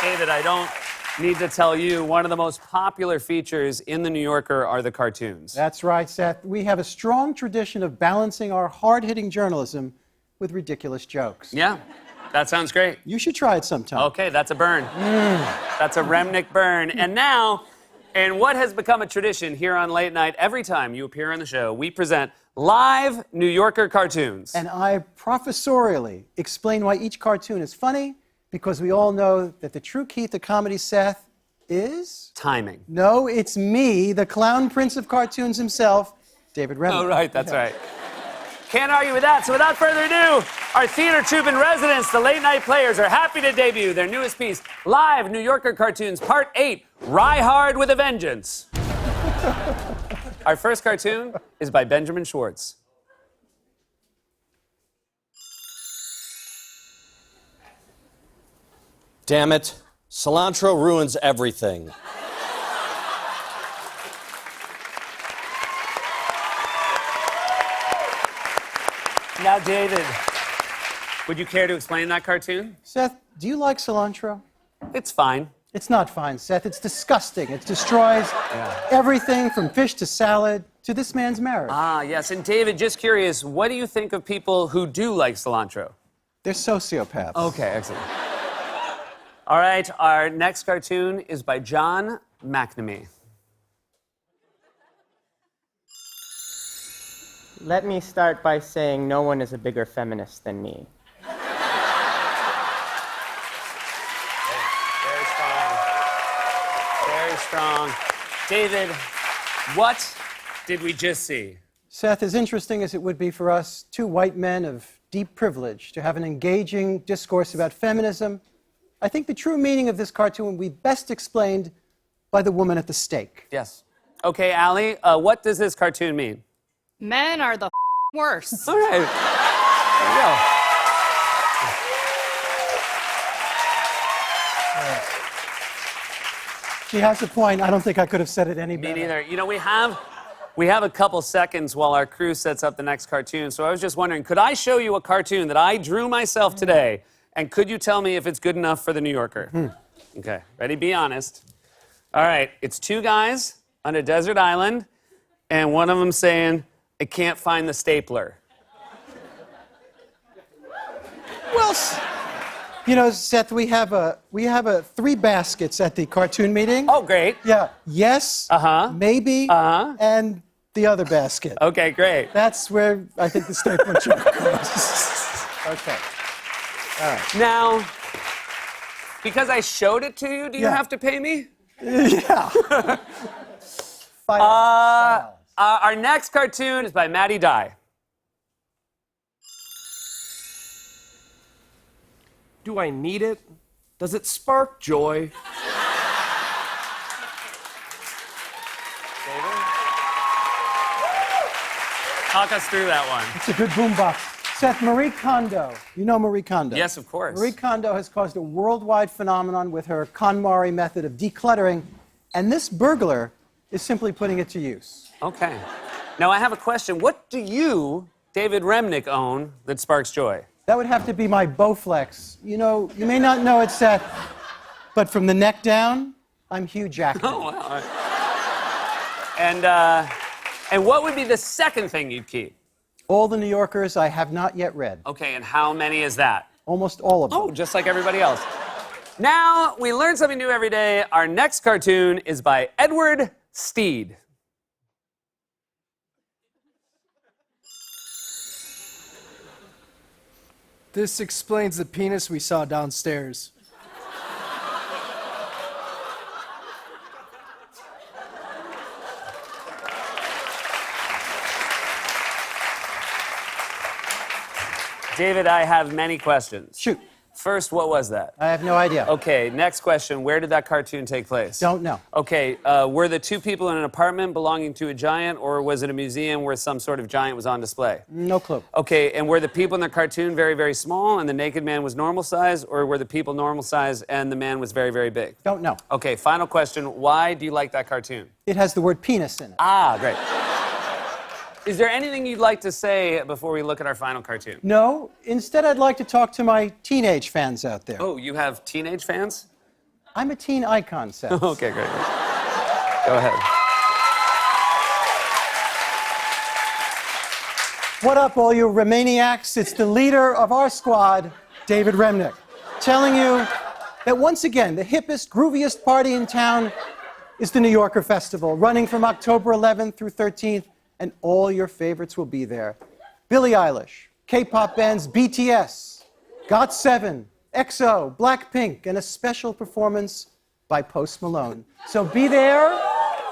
David, I don't need to tell you, one of the most popular features in The New Yorker are the cartoons. That's right, Seth. We have a strong tradition of balancing our hard-hitting journalism with ridiculous jokes. Yeah, that sounds great. You should try it sometime. Okay, that's a burn. That's a Remnick burn. And now, in what has become a tradition here on Late Night, every time you appear on the show, we present live New Yorker cartoons. And I professorially explain why each cartoon is funny, because we all know that the true key to comedy, Seth, is... Timing. No, it's me, the clown prince of cartoons himself, David Remnick. Oh, right, that's right. Can't argue with that. So without further ado, our theater troupe in residence, the Late Night Players, are happy to debut their newest piece, Live New Yorker Cartoons, Part 8, Rye Hard with a Vengeance. Our first cartoon is by Benjamin Schwartz. Damn it, cilantro ruins everything. Now, David, would you care to explain that cartoon? Seth, do you like cilantro? It's fine. It's not fine, Seth. It's disgusting. It destroys everything from fish to salad to this man's marriage. Ah, yes. And David, just curious, what do you think of people who do like cilantro? They're sociopaths. Okay, excellent. All right, our next cartoon is by John McNamee. Let me start by saying no one is a bigger feminist than me. Very strong. Very strong. David, what did we just see? Seth, as interesting as it would be for us, two white men of deep privilege, to have an engaging discourse about feminism, I think the true meaning of this cartoon will be best explained by the woman at the stake. Yes. Okay, Allie, what does this cartoon mean? Men are the worst. All right. There you go. She has a point. I don't think I could have said it any Me better. neither. You know, we have a couple seconds while our crew sets up the next cartoon, so I was just wondering, could I show you a cartoon that I drew myself today, and could you tell me if it's good enough for The New Yorker? Okay, ready? Be honest. All right, it's two guys on a desert island, and one of them saying, I can't find the stapler. Well, you know, Seth, we have three baskets at the cartoon meeting. Oh, great. Yeah. Yes. Maybe. And the other basket. Okay, great. That's where I think the staple joke goes. Okay. All right. Now, because I showed it to you, do you have to pay me? Yeah. $5. Our next cartoon is by Maddie Dye. Do I need it? Does it spark joy? Talk us through that one. It's a good boombox. Seth, Marie Kondo. You know Marie Kondo? Yes, of course. Marie Kondo has caused a worldwide phenomenon with her KonMari method of decluttering, and this burglar is simply putting it to use. Okay. Now, I have a question. What do you, David Remnick, own that sparks joy? That would have to be my Bowflex. You know, you may not know it, Seth, but from the neck down, I'm Hugh Jackman. Oh, wow. And what would be the second thing you'd keep? All the New Yorkers I have not yet read. Okay, and how many is that? Almost all of them. Oh, just like everybody else. Now, we learn something new every day. Our next cartoon is by Edward Steed. This explains the penis we saw downstairs. David, I have many questions. Shoot. First, what was that? I have no idea. Okay, next question. Where did that cartoon take place? Don't know. Okay, were the two people in an apartment belonging to a giant, or was it a museum where some sort of giant was on display? No clue. Okay, and were the people in the cartoon very, very small and the naked man was normal size, or were the people normal size and the man was very, very big? Don't know. Okay, final question. Why do you like that cartoon? It has the word penis in it. Ah, great. Is there anything you'd like to say before we look at our final cartoon? No. Instead, I'd like to talk to my teenage fans out there. Oh, you have teenage fans? I'm a teen icon, Seth. Okay, great. Go ahead. What up, all you Romaniacs? It's the leader of our squad, David Remnick, telling you that once again, the hippest, grooviest party in town is the New Yorker Festival, running from October 11th through 13th, and all your favorites will be there. Billie Eilish, K-pop bands BTS, GOT7, EXO, Blackpink, and a special performance by Post Malone. So be there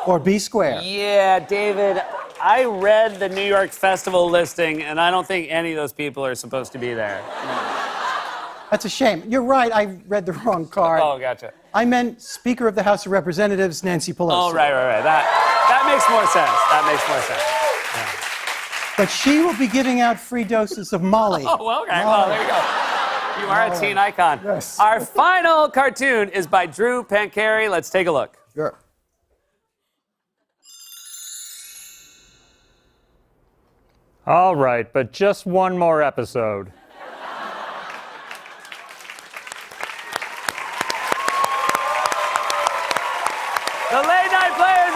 or be square. Yeah, David, I read the New York Festival listing, and I don't think any of those people are supposed to be there. That's a shame. You're right, I read the wrong card. Oh, gotcha. I meant Speaker of the House of Representatives, Nancy Pelosi. Oh, right. That makes more sense. That makes more sense. But she will be giving out free doses of Molly. Oh, well, okay. Well, there you go. You are a teen icon. Yes. Our final cartoon is by Drew Pancari. Let's take a look. Sure. All right, but just one more episode. The Late Night Players,